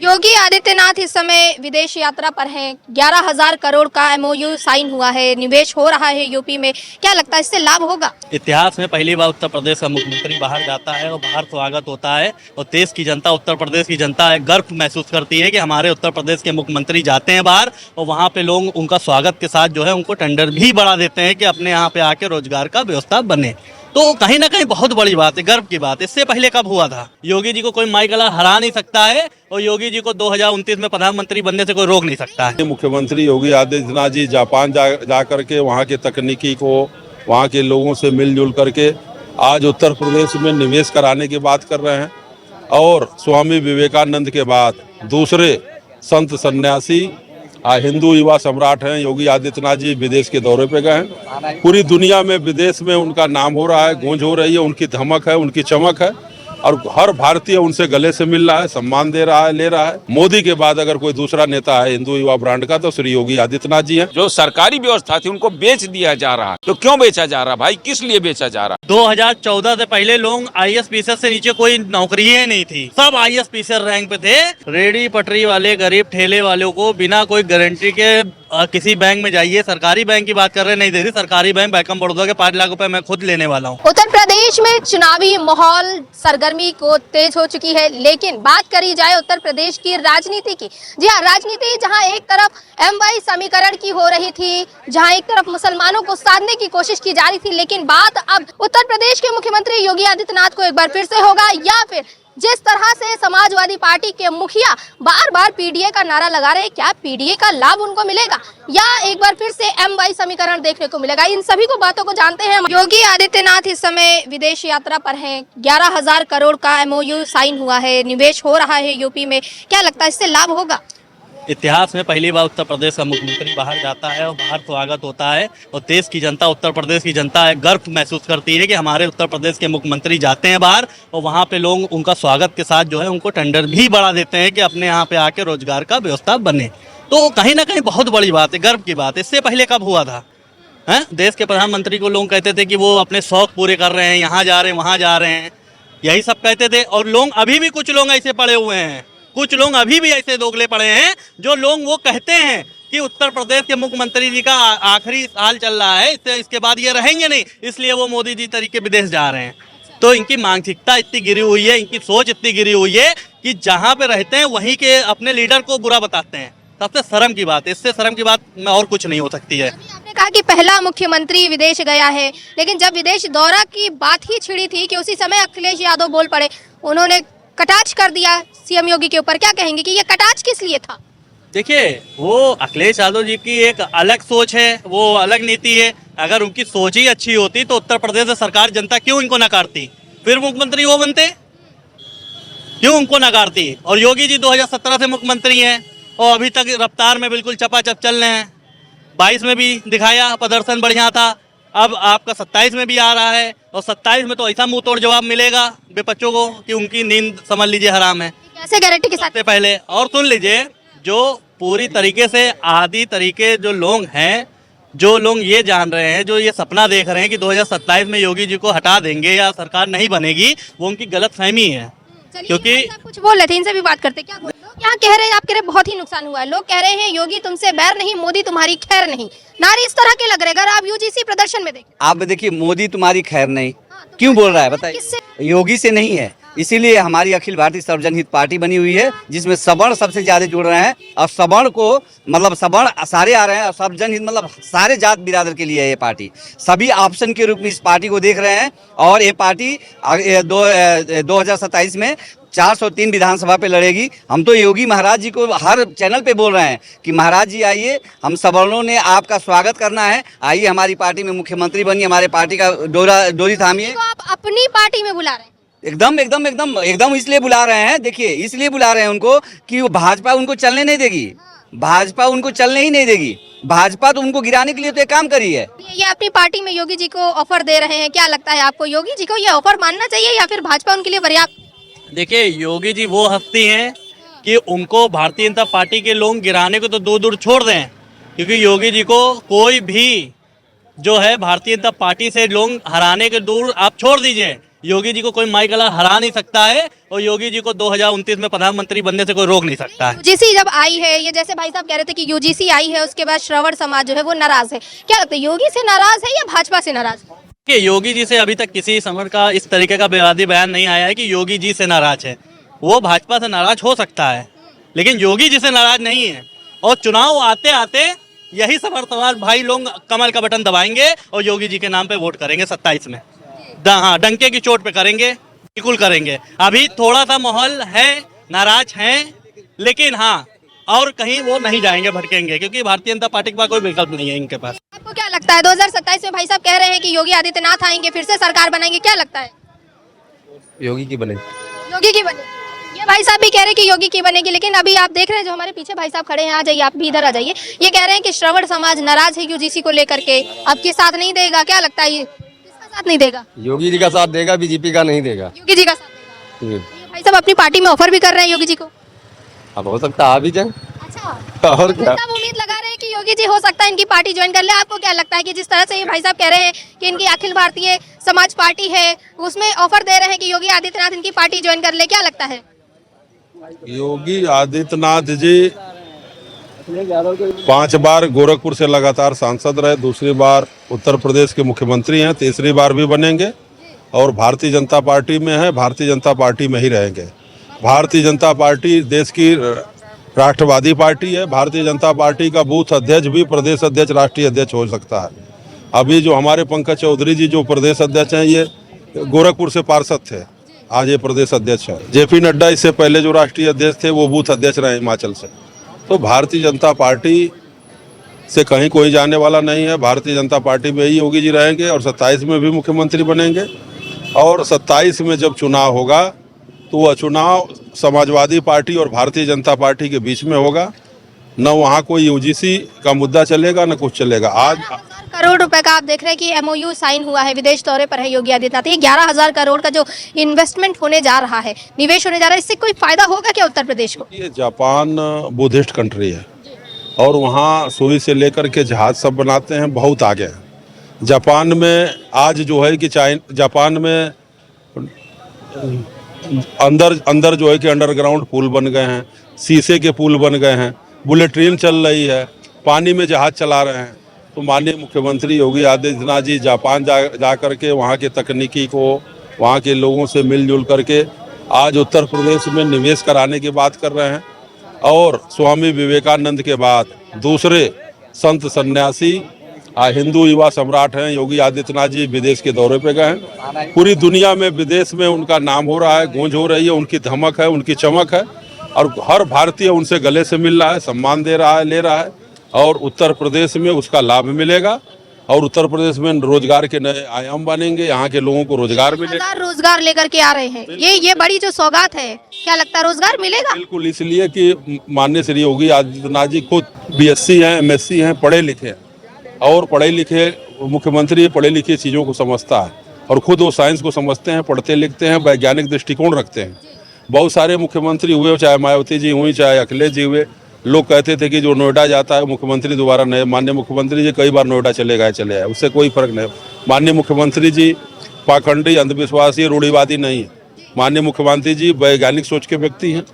योगी आदित्यनाथ इस समय विदेश यात्रा पर हैं। 11,000 करोड़ का एमओयू साइन हुआ है, निवेश हो रहा है यूपी में। क्या लगता है इससे लाभ होगा? इतिहास में पहली बार उत्तर प्रदेश का मुख्यमंत्री बाहर जाता है और बाहर स्वागत होता है और देश की जनता, उत्तर प्रदेश की जनता गर्व महसूस करती है कि हमारे उत्तर प्रदेश के मुख्यमंत्री जाते हैं बाहर और वहाँ पे लोग उनका स्वागत के साथ जो है उनको टेंडर भी बढ़ा देते हैं कि अपने यहाँ पे आके रोजगार का व्यवस्था बने। तो कहीं ना कहीं बहुत बड़ी बात है, गर्व की बात है। इससे पहले कब हुआ था? योगी जी को कोई माई गला हरा नहीं सकता है और योगी जी को 2029 में प्रधानमंत्री बनने से कोई रोक नहीं सकता है। मुख्यमंत्री योगी आदित्यनाथ जी जापान जा करके वहाँ के तकनीकी को, वहाँ के लोगों से मिलजुल करके आज उत्तर प्रदेश में निवेश कराने की बात कर रहे हैं और स्वामी विवेकानंद के बाद दूसरे संत सन्यासी हिंदू युवा सम्राट हैं योगी आदित्यनाथ जी विदेश के दौरे पे गए हैं। पूरी दुनिया में विदेश में उनका नाम हो रहा है, गूंज हो रही है, उनकी धमक है, उनकी चमक है और हर भारतीय उनसे गले से मिल रहा है, सम्मान दे रहा है, ले रहा है। मोदी के बाद अगर कोई दूसरा नेता है हिंदू युवा ब्रांड का तो श्री योगी आदित्यनाथ जी हैं। जो सरकारी व्यवस्था थी उनको बेच दिया जा रहा है। तो क्यों बेचा जा रहा भाई, किस लिए बेचा जा रहा? 2014 से पहले लोग IAS ऑफिसर से नीचे कोई नौकरी ही नहीं थी, सब IAS ऑफिसर रैंक पे थे। रेडी पटरी वाले, गरीब ठेले वालों को बिना कोई गारंटी के किसी बैंक में जाइए, सरकारी बैंक की बात कर रहे नहीं दे रही, सरकारी बैंक बैंक ऑफ बड़ौदा के 5 लाख रुपए मैं खुद लेने वाला हूँ। उत्तर प्रदेश में चुनावी माहौल सरगर्मी को तेज हो चुकी है, लेकिन बात करी जाए उत्तर प्रदेश की राजनीति की। जी हाँ, राजनीति जहां एक तरफ MY समीकरण की हो रही थी, जहां एक तरफ मुसलमानों को साधने की कोशिश की जा रही थी, लेकिन बात अब उत्तर प्रदेश के मुख्यमंत्री योगी आदित्यनाथ को एक बार फिर से होगा या फिर जिस तरह से समाजवादी पार्टी के मुखिया बार बार PDA का नारा लगा रहे हैं, क्या PDA का लाभ उनको मिलेगा या एक बार फिर से MY समीकरण देखने को मिलेगा? इन सभी को बातों को जानते हैं। योगी आदित्यनाथ इस समय विदेश यात्रा पर हैं। 11,000 करोड़ का एमओयू साइन हुआ है, निवेश हो रहा है यूपी में। क्या लगता है इससे लाभ होगा? इतिहास में पहली बार उत्तर प्रदेश का मुख्यमंत्री बाहर जाता है और बाहर स्वागत होता है और देश की जनता, उत्तर प्रदेश की जनता गर्व महसूस करती है कि हमारे उत्तर प्रदेश के मुख्यमंत्री जाते हैं बाहर और वहाँ पे लोग उनका स्वागत के साथ जो है उनको टेंडर भी बढ़ा देते हैं कि अपने यहाँ पे आके रोजगार का व्यवस्था बने। तो कहीं ना कहीं बहुत बड़ी बात है, गर्व की बात है। इससे पहले कब हुआ था? देश के प्रधानमंत्री को लोग कहते थे कि वो अपने शौक पूरे कर रहे हैं, यहाँ जा रहे हैं, वहाँ जा रहे हैं, यही सब कहते थे। और लोग अभी भी, कुछ लोग ऐसे पड़े हुए हैं, कुछ लोग अभी भी ऐसे दोगले पड़े हैं जो लोग वो कहते हैं कि उत्तर प्रदेश के मुख्यमंत्री जी का आखिरी साल चल रहा है, इसके बाद ये रहेंगे नहीं, इसलिए वो मोदी जी तरीके विदेश जा रहे हैं। तो इनकी मानसिकता इतनी गिरी हुई है, इनकी सोच इतनी गिरी हुई है कि जहाँ पे रहते हैं वहीं के अपने लीडर को बुरा बताते हैं। सबसे शर्म की बात है, इससे शर्म की बात में और कुछ नहीं हो सकती है। आपने कहा कि पहला मुख्यमंत्री विदेश गया है, लेकिन जब विदेश दौरा की बात ही छिड़ी थी कि उसी समय अखिलेश यादव बोल पड़े, उन्होंने कटाक्ष कर दिया CM योगी के ऊपर। क्या कहेंगे कि ये कटाक्ष किस लिए था? देखिए, वो अखिलेश यादव जी की एक अलग सोच है, वो अलग नीति है। अगर उनकी सोच ही अच्छी होती तो उत्तर प्रदेश में सरकार, जनता क्यों इनको नकारती? फिर मुख्यमंत्री वो बनते, क्यों उनको नकारती? और योगी जी 2017 से मुख्यमंत्री हैं और अभी तक रफ्तार में बिल्कुल चपाचप चल रहे हैं। 22 में भी दिखाया, प्रदर्शन बढ़िया था, अब आपका 27 में भी आ रहा है और 27 में तो ऐसा मुंह तोड़ जवाब मिलेगा विपक्षों को कि उनकी नींद समझ लीजिए हराम है। कैसे गारंटी के साथ? पहले और सुन लीजिए, जो पूरी तरीके से आदि तरीके जो लोग हैं, जो लोग ये जान रहे हैं, जो ये सपना देख रहे हैं कि 2027 में योगी जी को हटा देंगे या सरकार नहीं बनेगी, वो उनकी गलत फहमी है। क्योंकि कुछ बोल रहे थे, इनसे भी बात करते। क्या बोल रहे हो? यहाँ कह रहे हैं, आप कह रहे बहुत ही नुकसान हुआ है, लोग कह रहे हैं योगी तुमसे बैर नहीं, मोदी तुम्हारी खैर नहीं। नारे इस तरह के लग रहे। अगर आप UGC प्रदर्शन में देखें, आप देखिए, मोदी तुम्हारी खैर नहीं क्यों बोल रहा है बताइए? योगी से नहीं है, इसीलिए हमारी अखिल भारतीय सर्वजन हित पार्टी बनी हुई है, जिसमें सवर्ण सबसे ज्यादा जुड़ रहे हैं और सवर्ण को मतलब सवर्ण सारे आ रहे हैं और सर्वजन हित मतलब सारे जात बिरादर के लिए ये पार्टी सभी ऑप्शन के रूप में इस पार्टी को देख रहे हैं। और ये पार्टी 2027 में 403 विधानसभा पे लड़ेगी। हम तो योगी महाराज जी को हर चैनल पे बोल रहे हैं कि महाराज जी आइए, हम सवर्णों ने आपका स्वागत करना है, आइए हमारी पार्टी में मुख्यमंत्री बनिए, हमारे पार्टी का डोरी थामिए। तो आप अपनी पार्टी में बुला रहे हैं? एकदम एकदम एकदम एकदम इसलिए बुला रहे हैं, देखिए इसलिए बुला रहे हैं उनको कि भाजपा उनको चलने नहीं देगी, भाजपा उनको चलने ही नहीं देगी। भाजपा तो उनको गिराने के लिए तो एक काम करी है। ये अपनी पार्टी में योगी जी को ऑफर दे रहे हैं, क्या लगता है आपको योगी जी को ये ऑफर मानना चाहिए या फिर भाजपा उनके लिए पर्याप्त? देखिए, योगी जी वो हस्ती हैं कि उनको भारतीय जनता पार्टी के लोग गिराने को तो दूर दूर छोड़ दें, क्योंकि योगी जी को कोई भी जो है भारतीय जनता पार्टी से लोग हराने के दूर आप छोड़ दीजिए, योगी जी को कोई माई गला हरा नहीं सकता है और योगी जी को 2029 में प्रधानमंत्री बनने से कोई रोक नहीं सकता है। यूजीसी जब आई है, ये जैसे भाई साहब कह रहे थे कि यूजीसी आई है, उसके बाद श्रवण समाज जो है वो नाराज है, क्या लगता है योगी से नाराज है या भाजपा से नाराज है? कि योगी जी से अभी तक किसी समर का इस तरीके का विवादी बयान नहीं आया है कि योगी जी से नाराज है। वो भाजपा से नाराज हो सकता है लेकिन योगी जी से नाराज नहीं है। और चुनाव आते आते यही समर समाज भाई लोग कमल का बटन दबाएंगे और योगी जी के नाम पे वोट करेंगे 27 में। हाँ, डंके की चोट पे करेंगे, बिल्कुल करेंगे। अभी थोड़ा सा माहौल है, नाराज हैं, लेकिन हाँ और कहीं वो नहीं जाएंगे, भटकेंगे, क्योंकि भारतीय जनता पार्टी के पास कोई विकल्प नहीं है इनके पास। आपको क्या लगता है 2027 में भाई साहब कह रहे हैं कि योगी आदित्यनाथ आएंगे, फिर से सरकार बनाएंगे, क्या लगता है? योगी की बने। योगी की बनेगी। ये भाई साहब भी कह रहे हैं कि योगी की बनेगी, लेकिन अभी आप देख रहे हैं जो हमारे पीछे भाई साहब खड़े हैं, आ जाइए आप भी इधर आ जाइए। ये कह रहे हैं कि श्रवण समाज नाराज है यूजीसी को लेकर के, आपके साथ नहीं देगा, क्या लगता है ये किसका साथ नहीं देगा? योगी जी का साथ देगा, बीजेपी का नहीं देगा। योगी जी का साथ देगा। ये भाई साहब अपनी पार्टी में ऑफर भी कर रहे हैं योगी जी को। अब हो सकता है आ भी जाए। अच्छा, और क्या, सब उम्मीद लगा रहे हैं कि योगी जी हो सकता है इनकी पार्टी ज्वाइन कर ले। आपको क्या लगता है कि जिस तरह से ये भाई साहब कह रहे हैं कि इनकी अखिल भारतीय समाज पार्टी है, उसमें ऑफर दे रहे हैं कि योगी आदित्यनाथ इनकी पार्टी ज्वाइन कर ले, क्या लगता है? योगी आदित्यनाथ जी 5 बार गोरखपुर से लगातार सांसद रहे, दूसरी बार उत्तर प्रदेश के मुख्यमंत्री हैं, तीसरी बार भी बनेंगे और भारतीय जनता पार्टी में है, भारतीय जनता पार्टी में ही रहेंगे। भारतीय जनता पार्टी देश की राष्ट्रवादी पार्टी है। भारतीय जनता पार्टी का बूथ अध्यक्ष भी प्रदेश अध्यक्ष, राष्ट्रीय अध्यक्ष हो सकता है। अभी जो हमारे पंकज चौधरी जी जो प्रदेश अध्यक्ष हैं, ये गोरखपुर से पार्षद थे, आज ये प्रदेश अध्यक्ष है। जेपी नड्डा इससे पहले जो राष्ट्रीय अध्यक्ष थे वो बूथ अध्यक्ष रहे हिमाचल से। तो भारतीय जनता पार्टी से कहीं कोई जाने वाला नहीं है। भारतीय जनता पार्टी में ही योगी जी रहेंगे और 27 में भी मुख्यमंत्री बनेंगे। और 27 में जब चुनाव होगा तो वह चुनाव समाजवादी पार्टी और भारतीय जनता पार्टी के बीच में होगा। न वहाँ कोई यूजीसी का मुद्दा चलेगा न कुछ चलेगा। आज 11,000 करोड़ रुपए का आप देख रहे हैं कि एमओयू साइन हुआ है, विदेश दौरे पर है योगी आदित्यनाथ। ये 11,000 करोड़ का जो इन्वेस्टमेंट होने जा रहा है, निवेश होने जा रहा है, इससे कोई फायदा होगा क्या उत्तर प्रदेश को? ये जापान बुद्धिस्ट कंट्री है और वहाँ सुई से लेकर के जहाज सब बनाते हैं, बहुत आगे हैं। जापान में आज जो है कि जापान में अंदर जो है कि अंडरग्राउंड पुल बन गए हैं, शीशे के पुल बन गए हैं, बुलेट ट्रेन चल रही है, पानी में जहाज चला रहे हैं। तो माननीय मुख्यमंत्री योगी आदित्यनाथ जी जापान जा करके वहाँ के तकनीकी को, वहाँ के लोगों से मिलजुल करके आज उत्तर प्रदेश में निवेश कराने की बात कर रहे हैं। और स्वामी विवेकानंद के बाद दूसरे संत सन्यासी हिंदू युवा सम्राट हैं योगी आदित्यनाथ जी, विदेश के दौरे पे गए हैं। पूरी दुनिया में विदेश में उनका नाम हो रहा है, गूंज हो रही है, उनकी धमक है, उनकी चमक है और हर भारतीय उनसे गले से मिल रहा है, सम्मान दे रहा है, ले रहा है। और उत्तर प्रदेश में उसका लाभ मिलेगा और उत्तर प्रदेश में रोजगार के नए आयाम बनेंगे, यहाँ के लोगों को रोजगार मिलेगा। रोजगार लेकर के आ रहे हैं, ये बड़ी जो सौगात है, क्या लगता है रोजगार मिलेगा? बिल्कुल, इसलिए कि माननीय श्री योगी आदित्यनाथ जी खुद BSc हैं, MSc हैं, पढ़े लिखे हैं और पढ़े लिखे मुख्यमंत्री पढ़े लिखे चीज़ों को समझता है और खुद वो साइंस को समझते हैं, पढ़ते लिखते हैं, वैज्ञानिक दृष्टिकोण रखते हैं। बहुत सारे मुख्यमंत्री हुए, चाहे मायावती जी हुई, चाहे अखिलेश जी हुए, लोग कहते थे कि जो नोएडा जाता है मुख्यमंत्री दोबारा नहीं। माननीय मुख्यमंत्री जी कई बार नोएडा चले गए, उससे कोई फर्क नहीं। माननीय मुख्यमंत्री जी पाखंडी, अंधविश्वासी, रूढ़िवादी नहीं है। माननीय मुख्यमंत्री जी वैज्ञानिक सोच के व्यक्ति हैं,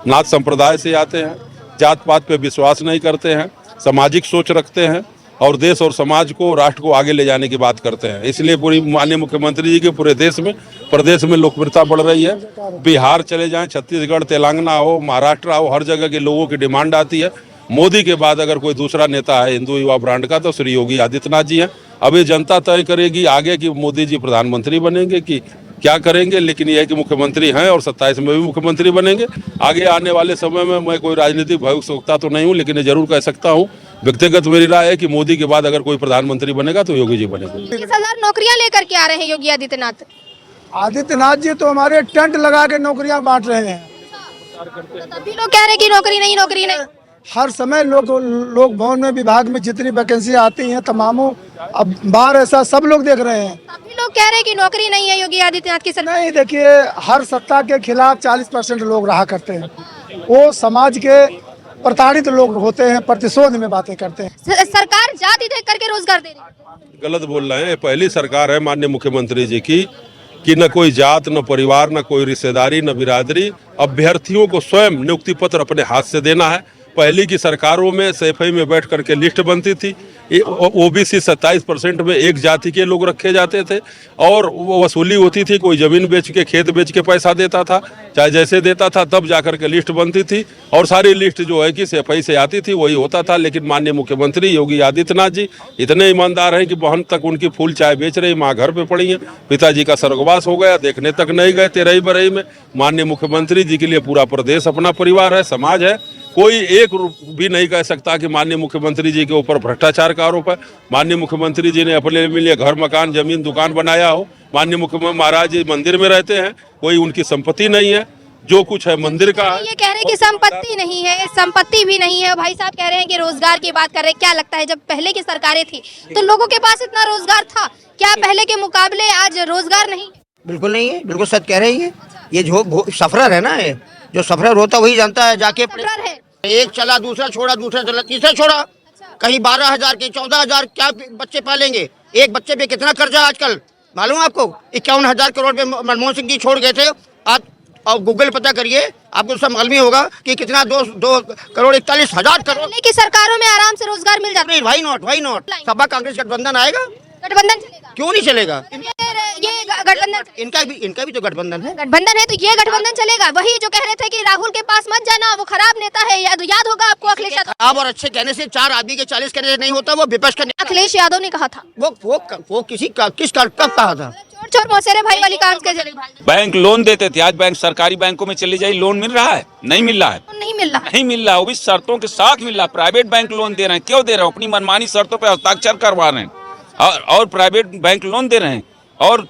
नाथ संप्रदाय से आते हैं, जात पात पे विश्वास नहीं करते हैं, सामाजिक सोच रखते हैं और देश और समाज को, राष्ट्र को आगे ले जाने की बात करते हैं। इसलिए पूरी माननीय मुख्यमंत्री जी के पूरे देश में, प्रदेश में लोकप्रियता बढ़ रही है। बिहार चले जाएं, छत्तीसगढ़, तेलंगाना हो, महाराष्ट्र हो, हर जगह के लोगों की डिमांड आती है। मोदी के बाद अगर कोई दूसरा नेता है हिंदू युवा ब्रांड का तो श्री योगी आदित्यनाथ जी हैं। अभी जनता तय करेगी आगे कि मोदी जी प्रधानमंत्री बनेंगे कि क्या करेंगे, लेकिन यह है कि मुख्यमंत्री हैं और 27 में भी मुख्यमंत्री बनेंगे। आगे आने वाले समय में मैं कोई राजनीतिक भविष्यवक्ता तो नहीं हूँ, लेकिन ये जरूर कह सकता हूँ, व्यक्तिगत मेरी राय है कि मोदी के बाद अगर कोई प्रधानमंत्री बनेगा तो योगी जी बनेंगे। 21,000 नौकरियां लेकर के आ रहे हैं योगी आदित्यनाथ। आदित्यनाथ जी तो हमारे टेंट लगा के नौकरियां बांट रहे हैं। तभी लोग कह रहे हैं कि नौकरी नहीं, नौकरी नहीं। हर समय लोक भवन में, विभाग में जितनी वैकेंसी आती हैं तमामों, अब बार ऐसा सब लोग देख रहे हैं। तभी लोग कह रहे हैं कि नौकरी नहीं है योगी आदित्यनाथ की सरकार। नहीं, देखिए हर सत्ता के खिलाफ 40% लोग रहा करते हैं। वो समाज के प्रताड़ित लोग होते हैं, प्रतिशोध में बातें करते हैं। सरकार जाति देख करके रोजगार दे रही है। गलत बोल रहे हैं। पहली सरकार है माननीय मुख्यमंत्री जी की कि न कोई जात, न परिवार, न कोई रिश्तेदारी, न बिरादरी, अभ्यर्थियों को स्वयं नियुक्ति पत्र अपने हाथ से देना है। पहले की सरकारों में सैफई में बैठ करके लिस्ट बनती थी, ओबीसी 27% में एक जाति के लोग रखे जाते थे और वो वसूली होती थी, कोई जमीन बेच के, खेत बेच के पैसा देता था, चाहे जैसे देता था, तब जाकर के लिस्ट बनती थी और सारी लिस्ट जो है कि सैफई से आती थी, वही होता था। लेकिन माननीय मुख्यमंत्री योगी आदित्यनाथ जी इतने ईमानदार हैं कि बहन तक उनकी फूल चाय बेच रही, माँ घर पे पड़ी है, पिताजी का स्वर्गवास हो गया, देखने तक नहीं गए 13 बरई में। माननीय मुख्यमंत्री जी के लिए पूरा प्रदेश अपना परिवार है, समाज है। कोई एक भी नहीं कह सकता कि माननीय मुख्यमंत्री जी के ऊपर भ्रष्टाचार का आरोप है। माननीय मुख्यमंत्री जी ने अपने लिए घर, मकान, जमीन, दुकान बनाया हो। माननीय मुख्यमंत्री महाराज जी मंदिर में रहते हैं, कोई उनकी संपत्ति नहीं है, जो कुछ है मंदिर का है। ये कह रहे हैं कि संपत्ति नहीं है, संपत्ति भी नहीं है। भाई साहब कह रहे हैं कि रोजगार की बात कर रहे हैं। क्या लगता है जब पहले की सरकारें थी तो लोगों के पास इतना रोजगार था? क्या पहले के मुकाबले आज रोजगार नहीं? बिल्कुल नहीं है, बिल्कुल सच कह रही है। ये जो सफरर है ना, ये जो सफरर होता वही जानता है। जाके है। एक चला, दूसरा छोड़ा, दूसरा चला, तीसरा छोड़ा, कहीं 12,000 के 14,000 क्या बच्चे पालेंगे? एक बच्चे पे कितना कर्जा आजकल मालूम है आपको? 51,000 करोड़ पे मनमोहन सिंह जी छोड़ गए थे। आज और गूगल पता करिए, आपको सब मालूम ही होगा कि कितना 2 करोड़ 41,000 करोड़। पहले की सरकारों में आराम से रोजगार मिल जाता। नहीं, वाई नॉट सपा कांग्रेस गठबंधन आएगा? गठबंधन चलेगा? क्यों नहीं चलेगा? ये गठबंधन, इनका भी तो गठबंधन है। गठबंधन है तो ये गठबंधन चलेगा। वही जो कह रहे थे कि राहुल के पास मत जाना, वो खराब नेता है। याद होगा आपको अखिलेश यादव? खराब और अच्छे कहने से 4 आदमी के 40 कहने से नहीं होता। वो विपक्ष का अखिलेश यादव ने कहा था। वो किस कब कहा था? चोर मौसेरे भाई वाली काम के चले। बैंक लोन देते थे, आज बैंक सरकारी बैंकों में चली जाए, लोन मिल रहा है? नहीं मिल रहा है, नहीं मिल रहा, नहीं मिल रहा। वो भी शर्तों के साथ मिल रहा। प्राइवेट बैंक लोन दे रहे हैं, क्यों दे रहे हैं? अपनी मनमानी शर्तों पे हस्ताक्षर करवा रहे हैं और प्राइवेट बैंक लोन दे रहे हैं और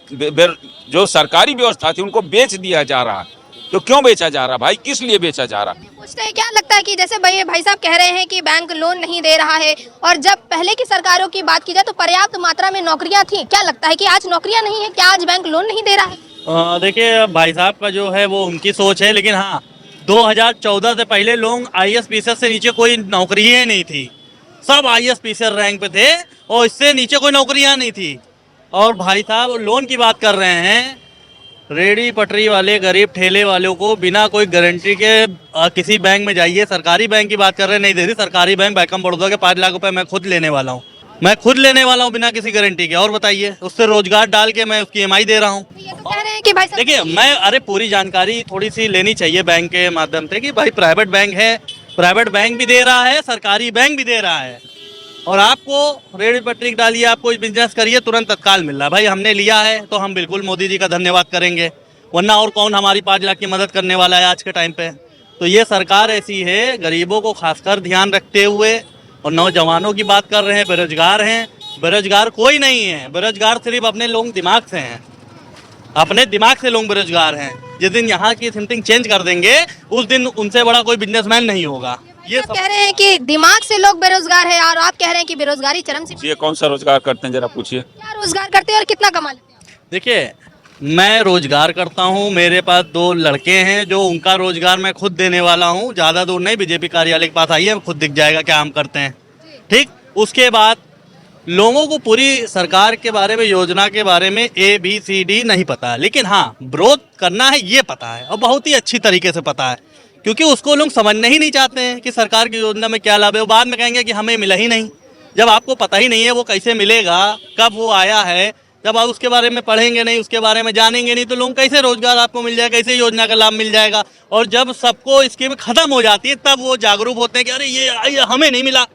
जो सरकारी व्यवस्था थी उनको बेच दिया जा रहा है। तो क्यों बेचा जा रहा भाई? किस लिए बेचा जा रहा? पूछते हैं क्या लगता है कि जैसे भाई साहब कह रहे हैं कि बैंक लोन नहीं दे रहा है और जब पहले की सरकारों की बात की जाए तो पर्याप्त मात्रा में नौकरियां थी। क्या लगता है कि आज नौकरियां नहीं है? क्या आज बैंक लोन नहीं दे रहा है? देखिए भाई साहब का जो है वो उनकी सोच है, लेकिन हाँ 2014 से पहले लोग IAS PCS से नीचे कोई नौकरी ही नहीं थी। सब IAS PCS रैंक पे थे और इससे नीचे कोई नौकरियां नहीं थी। और भाई साहब लोन की बात कर रहे हैं, रेडी पटरी वाले गरीब ठेले वालों को बिना कोई गारंटी के किसी बैंक में जाइए, सरकारी बैंक की बात कर रहे हैं, नहीं दे रही। सरकारी बैंक बैंक ऑफ बड़ौदा के 5 लाख रुपए मैं खुद लेने वाला हूँ, बिना किसी गारंटी के। और बताइए, उससे रोजगार डाल के मैं उसकी EMI दे रहा हूँ। कह रहे हैं कि भाई साहब देखिए मैं पूरी जानकारी थोड़ी सी लेनी चाहिए बैंक के माध्यम से कि भाई प्राइवेट बैंक है, प्राइवेट बैंक भी दे रहा है, सरकारी बैंक भी दे रहा है। और आपको रेडी पटरी डालिए, आप कोई बिजनेस करिए, तुरंत तत्काल मिल रहा है। भाई हमने लिया है तो हम बिल्कुल मोदी जी का धन्यवाद करेंगे, वरना और कौन हमारी 5 लाख की मदद करने वाला है आज के टाइम पे। तो ये सरकार ऐसी है, गरीबों को खासकर ध्यान रखते हुए। और नौजवानों की बात कर रहे हैं, बेरोजगार हैं। बेरोजगार कोई नहीं है, बेरोजगार सिर्फ अपने लोग दिमाग से हैं, अपने दिमाग से लोग बेरोजगार हैं। जिस दिन यहाँ की थिंकिंग चेंज कर देंगे उस दिन उनसे बड़ा कोई बिजनेसमैन नहीं होगा। ये कह रहे हैं कि दिमाग से लोग बेरोजगार है और आप कह रहे हैं कि बेरोजगारी चरम सीमा। ये कौन सा रोजगार करते हैं, जरा पूछिए। क्या रोजगार करते हैं और कितना कमा लेते हैं? देखिए मैं रोजगार करता हूँ, मेरे पास 2 लड़के हैं जो उनका रोजगार मैं खुद देने वाला हूँ। ज़्यादा दूर नहीं, बीजेपी कार्यालय के पास आइए, खुद दिख जाएगा क्या हम करते हैं। ठीक, उसके बाद लोगों को पूरी सरकार के बारे में, योजना के बारे में ABCD नहीं पता है, लेकिन हाँ विरोध करना है ये पता है और बहुत ही अच्छी तरीके से पता है। क्योंकि उसको लोग समझना ही नहीं चाहते हैं कि सरकार की योजना में क्या लाभ है। वो बाद में कहेंगे कि हमें मिला ही नहीं। जब आपको पता ही नहीं है वो कैसे मिलेगा, कब वो आया है, जब आप उसके बारे में पढ़ेंगे नहीं, उसके बारे में जानेंगे नहीं, तो लोग कैसे रोजगार आपको मिल जाएगा, कैसे योजना का लाभ मिल जाएगा। और जब सबको स्कीम खत्म हो जाती है तब वो जागरूक होते हैं कि अरे ये हमें नहीं मिला,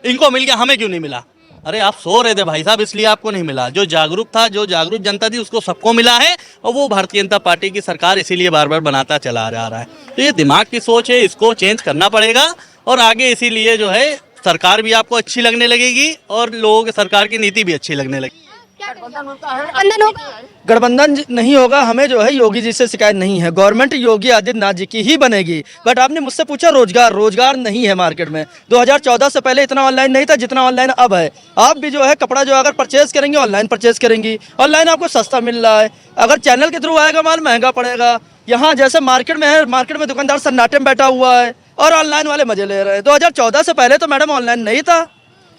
इनको मिल गया, हमें क्यों नहीं मिला। अरे आप सो रहे थे भाई साहब, इसलिए आपको नहीं मिला। जो जागरूक था, जो जागरूक जनता थी, उसको सबको मिला है। और वो भारतीय जनता पार्टी की सरकार इसीलिए बार बार बनाता चला जा रहा है। तो ये दिमाग की सोच है, इसको चेंज करना पड़ेगा। और आगे इसीलिए जो है सरकार भी आपको अच्छी लगने लगेगी और लोगों की सरकार की नीति भी अच्छी लगने लगेगी। गठबंधन होगा? गठबंधन नहीं होगा। हमें जो है योगी जी से शिकायत नहीं है, गवर्नमेंट योगी आदित्यनाथ जी की ही बनेगी। बट आपने मुझसे पूछा रोजगार नहीं है मार्केट में। 2014 से पहले इतना ऑनलाइन नहीं था जितना ऑनलाइन अब है। आप भी जो है कपड़ा जो अगर परचेज करेंगे ऑनलाइन परचेज करेंगी, ऑनलाइन आपको सस्ता मिल रहा है। अगर चैनल के थ्रू आएगा माल महंगा पड़ेगा। यहाँ जैसे मार्केट में है, मार्केट में दुकानदार सन्नाटे में बैठा हुआ है और ऑनलाइन वाले मजे ले रहे हैं। 2014 से पहले तो मैडम ऑनलाइन नहीं था।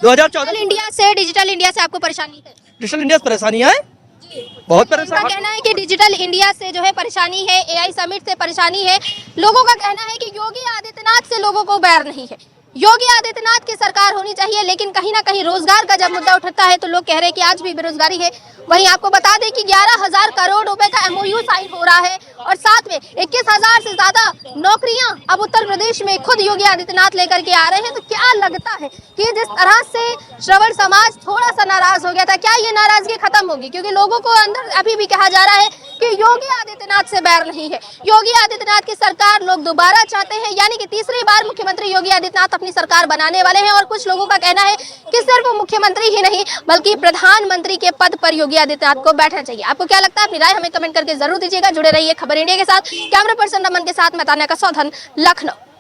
2014 डिजिटल इंडिया से आपको परेशानी है? डिजिटल इंडिया से परेशानियाँ है, बहुत उनका परेशान। कहना है कि डिजिटल इंडिया से जो है परेशानी है, एआई समिट से परेशानी है। लोगों का कहना है कि योगी आदित्यनाथ से लोगों को बैर नहीं है, योगी आदित्यनाथ की सरकार होनी चाहिए। लेकिन कहीं ना कहीं रोजगार का जब मुद्दा उठता है तो लोग कह रहे हैं कि आज भी बेरोजगारी है। वहीं आपको बता दें कि 11,000 करोड़ रुपए का एमओयू साइन हो रहा है और साथ में 21,000 से ज्यादा नौकरियां अब उत्तर प्रदेश में खुद योगी आदित्यनाथ लेकर के आ रहे हैं। तो क्या लगता है कि जिस तरह से श्रवण समाज थोड़ा सा नाराज हो गया था, क्या ये नाराजगी खत्म होगी? क्योंकि लोगों को अंदर अभी भी कहा जा रहा है कि योगी आदित्यनाथ से बैर नहीं है, योगी आदित्यनाथ की सरकार लोग दोबारा चाहते हैं, यानी कि तीसरी बार मुख्यमंत्री योगी आदित्यनाथ अपनी सरकार बनाने वाले हैं। और कुछ लोगों का कहना है कि सिर्फ मुख्यमंत्री ही नहीं बल्कि प्रधानमंत्री के पद पर योगी आदित्यनाथ को बैठना चाहिए। आपको क्या लगता है? अपनी राय हमें कमेंट करके जरूर दीजिएगा। जुड़े रहिए खबर इंडिया के साथ। कैमरा पर्सन रमन के साथ मैं तान्या का सौधन, लखनऊ।